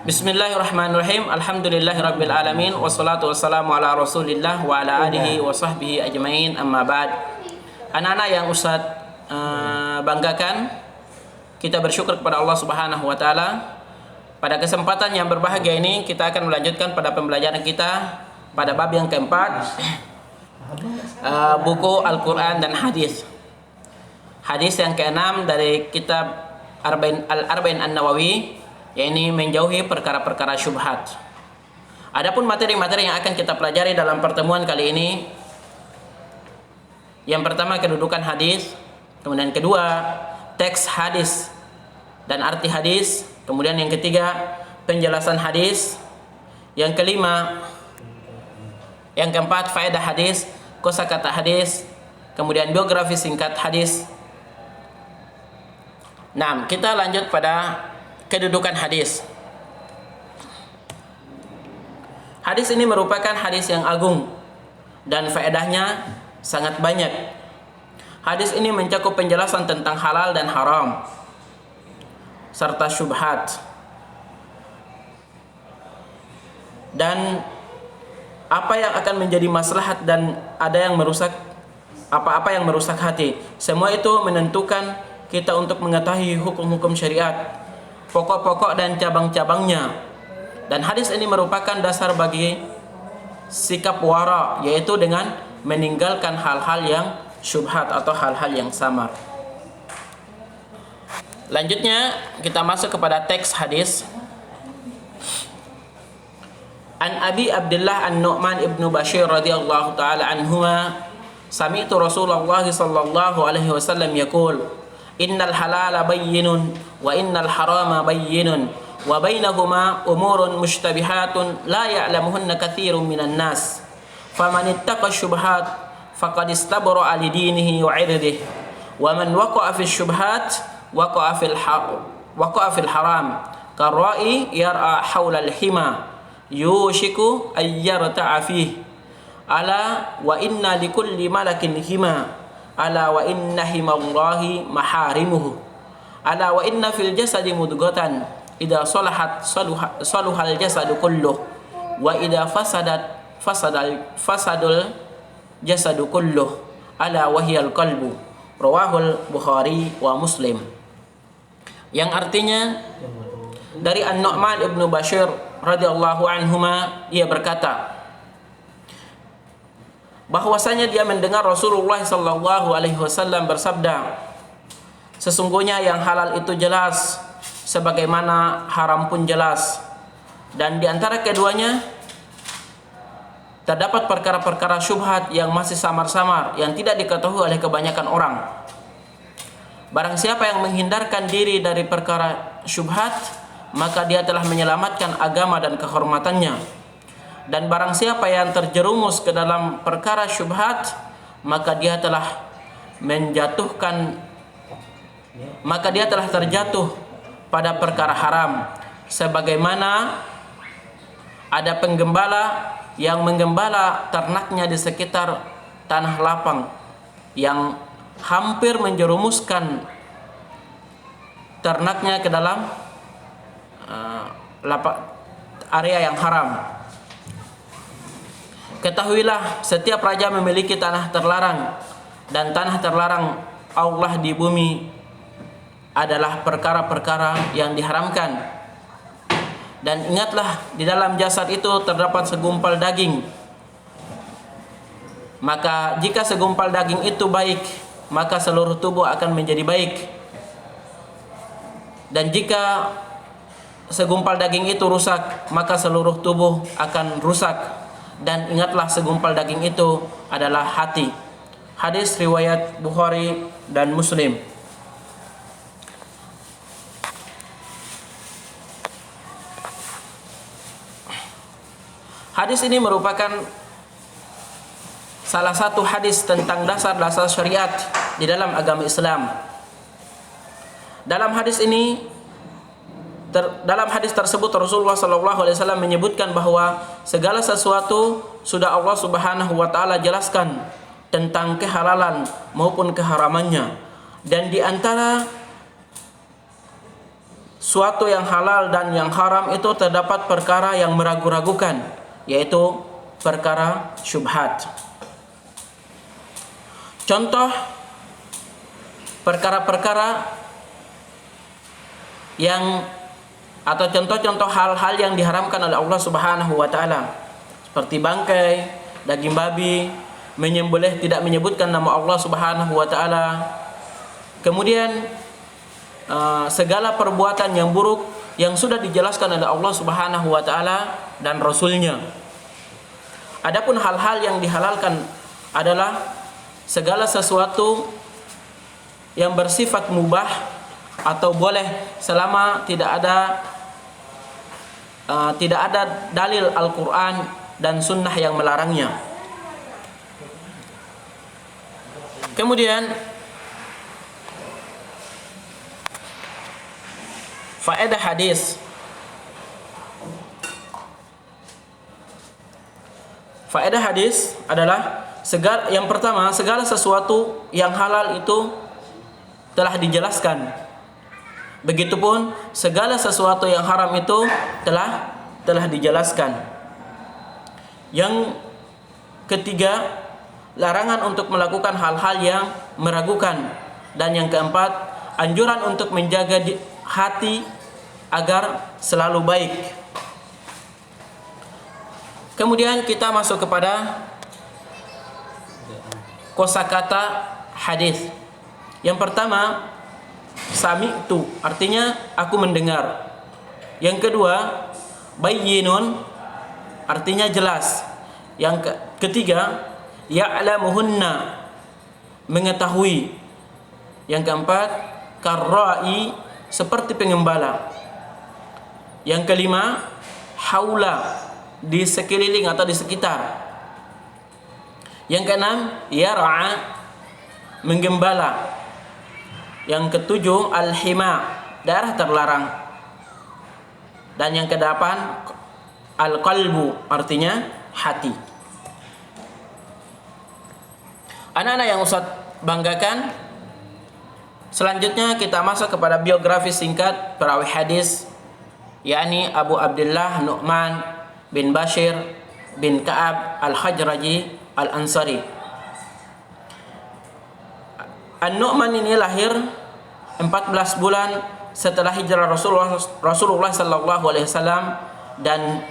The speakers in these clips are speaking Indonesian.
Bismillahirrahmanirrahim. Alhamdulillahirabbil alamin wassalatu wassalamu ala Rasulillah wa ala alihi wa sahbihi ajmain. Amma ba'd. Anak-anak yang Ustaz banggakan, kita bersyukur kepada Allah Subhanahu wa taala. Pada kesempatan yang berbahagia ini kita akan melanjutkan pada pembelajaran kita pada bab yang keempat, buku Al-Qur'an dan hadis. Hadis yang keenam dari kitab Al-Arba'in An-Nawawi, yaitu menjauhi perkara-perkara syubhat. Adapun materi-materi yang akan kita pelajari dalam pertemuan kali ini, yang pertama kedudukan hadis, kemudian kedua teks hadis dan arti hadis, kemudian yang ketiga penjelasan hadis, yang kelima, yang keempat faedah hadis, kosakata hadis, kemudian biografi singkat hadis. Nah, kita lanjut pada kedudukan hadis. Hadis ini merupakan hadis yang agung dan faedahnya sangat banyak. Hadis ini mencakup penjelasan tentang halal dan haram serta syubhat, dan apa yang akan menjadi maslahat dan ada yang merusak, apa-apa yang merusak hati. Semua itu menentukan kita untuk mengetahui hukum-hukum syariat, pokok-pokok dan cabang-cabangnya. Dan hadis ini merupakan dasar bagi sikap wara, yaitu dengan meninggalkan hal-hal yang syubhat atau hal-hal yang samar. Lanjutnya kita masuk kepada teks hadis. An Abi Abdullah An-Nu'man ibnu Bashir radhiyallahu taala anhuma, sami'tu Rasulullah sallallahu alaihi wasallam yaqul, innal halala bayyinun wa innal harama bayyinun wa bainahuma umurun mushtabihatun la ya'lamuhunna katsirun minan nas faman ittaqa syubhat faqad istabra li dinihi wa 'irdihi wa man waqa'a fi syubhat waqa'a fil haram karra'i yar'a haula al-hima yushiku ay yarta'a fihi ala wa inna likulli malakin hima ala wa inna himallahi maharimuhu ala wa inna fil jasadi mudghatan idza salahat saluhal jasadu kulluh wa idza fasadul jasadu kulluh ala wa hiyal qalbu, rawahul Bukhari wa Muslim. Yang artinya dari An-Nu'man ibnu Bashir radhiyallahu anhuma, ia berkata bahwasanya dia mendengar Rasulullah sallallahu alaihi wasallam bersabda, sesungguhnya yang halal itu jelas sebagaimana haram pun jelas, dan di antara keduanya terdapat perkara-perkara syubhat yang masih samar-samar yang tidak diketahui oleh kebanyakan orang. Barang siapa yang menghindarkan diri dari perkara syubhat, maka dia telah menyelamatkan agama dan kehormatannya. Dan barang siapa yang terjerumus ke dalam perkara syubhat, maka dia telah terjatuh pada perkara haram. Sebagaimana ada penggembala yang menggembala ternaknya di sekitar tanah lapang, yang hampir menjerumuskan ternaknya ke dalam area yang haram. Ketahuilah, setiap raja memiliki tanah terlarang, dan tanah terlarang Allah di bumi adalah perkara-perkara yang diharamkan. Dan ingatlah, di dalam jasad itu terdapat segumpal daging. Maka jika segumpal daging itu baik, maka seluruh tubuh akan menjadi baik. Dan jika segumpal daging itu rusak, maka seluruh tubuh akan rusak. Dan ingatlah, segumpal daging itu adalah hati. Hadis riwayat Bukhari dan Muslim. Hadis ini merupakan salah satu hadis tentang dasar-dasar syariat di dalam agama Islam. Dalam hadis ini, dalam hadis tersebut Rasulullah SAW menyebutkan bahwa segala sesuatu sudah Allah Subhanahu wa taala jelaskan tentang kehalalan maupun keharamannya, dan di antara suatu yang halal dan yang haram itu terdapat perkara yang meragu-ragukan, yaitu perkara syubhat. Contoh perkara-perkara yang atau contoh-contoh hal-hal yang diharamkan oleh Allah Subhanahu wa taala, seperti bangkai, daging babi, menyembelih tidak menyebutkan nama Allah Subhanahu wa taala. Kemudian segala perbuatan yang buruk yang sudah dijelaskan oleh Allah Subhanahu wa taala dan Rasulnya. Adapun hal-hal yang dihalalkan adalah segala sesuatu yang bersifat mubah atau boleh selama tidak ada dalil Al-Quran dan Sunnah yang melarangnya. Kemudian faedah hadis. Faedah hadis adalah yang pertama, segala sesuatu yang halal itu telah dijelaskan. Begitupun segala sesuatu yang haram itu telah dijelaskan. Yang ketiga, larangan untuk melakukan hal-hal yang meragukan. Dan yang keempat, anjuran untuk menjaga hati agar selalu baik. Kemudian kita masuk kepada kosakata hadis. Yang pertama, sami'tu, artinya aku mendengar. Yang kedua, bayyinun, artinya jelas. Yang ketiga, ya'lamuhunna, mengetahui. Yang keempat, karra'i, seperti pengembala. Yang kelima, haula, di sekeliling atau di sekitar. Yang keenam, yar'a, menggembala. Yang ketujuh, al-hima, daerah terlarang. Dan yang kedelapan, al-qalbu, artinya hati. Anak-anak yang Ustaz banggakan, selanjutnya kita masuk kepada biografi singkat perawi hadis, yakni Abu Abdullah Nu'man bin Bashir bin Ka'ab al-Khajraji al-Ansari. An-Nu'man ini lahir 14 bulan setelah hijrah Rasulullah sallallahu alaihi wasallam, dan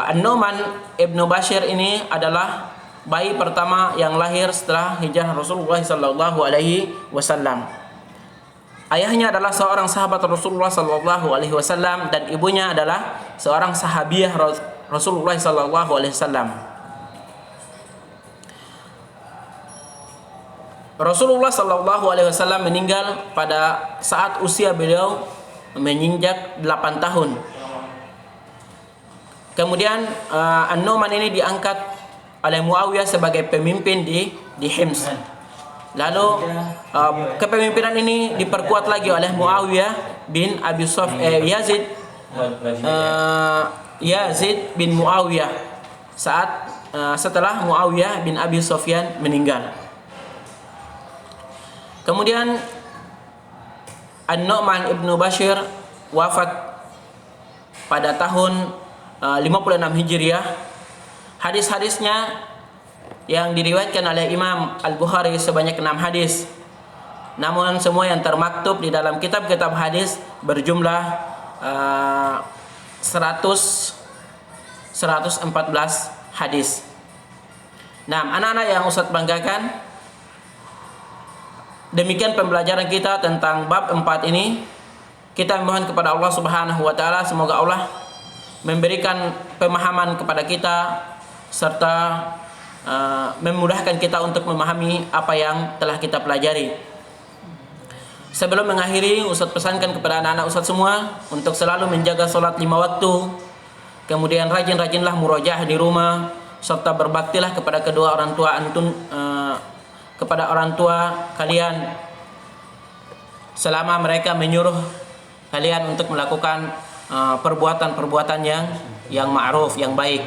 An-Nu'man ibnu Bashir ini adalah bayi pertama yang lahir setelah hijrah Rasulullah sallallahu alaihi wasallam. Ayahnya adalah seorang sahabat Rasulullah sallallahu alaihi wasallam dan ibunya adalah seorang sahabiah Rasulullah sallallahu alaihi wasallam. Rasulullah sallallahu alaihi wasallam meninggal pada saat usia beliau menginjak 8 tahun. Kemudian An-Nu'man ini diangkat oleh Muawiyah sebagai pemimpin di Hims. Lalu kepemimpinan ini diperkuat lagi oleh Muawiyah bin Abi Yazid bin Muawiyah setelah Muawiyah bin Abi Sufyan meninggal. Kemudian An-Nu'man ibnu Bashir wafat pada tahun 56 Hijriah. Hadis-hadisnya yang diriwayatkan oleh Imam Al-Bukhari sebanyak 6 hadis. Namun semua yang termaktub di dalam kitab-kitab hadis berjumlah 114 hadis. Nah, anak-anak yang Ustaz banggakan, demikian pembelajaran kita tentang bab 4 ini. Kita mohon kepada Allah Subhanahu wa taala semoga Allah memberikan pemahaman kepada kita serta memudahkan kita untuk memahami apa yang telah kita pelajari. Sebelum mengakhiri, Ustaz pesankan kepada anak-anak Ustaz semua untuk selalu menjaga salat 5 waktu. Kemudian rajin-rajinlah murojaah di rumah, serta berbaktilah kepada kedua orang tua kepada orang tua kalian selama mereka menyuruh kalian untuk melakukan perbuatan-perbuatan yang ma'ruf, yang baik.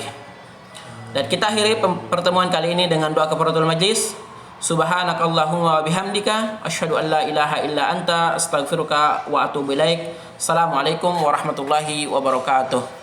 Dan kita akhiri pertemuan kali ini dengan doa kafaratul majlis. Subhanakallahumma wa bihamdika asyhadu an la ilaha illa anta astaghfiruka wa atubu ilaik. Assalamualaikum warahmatullahi wabarakatuh.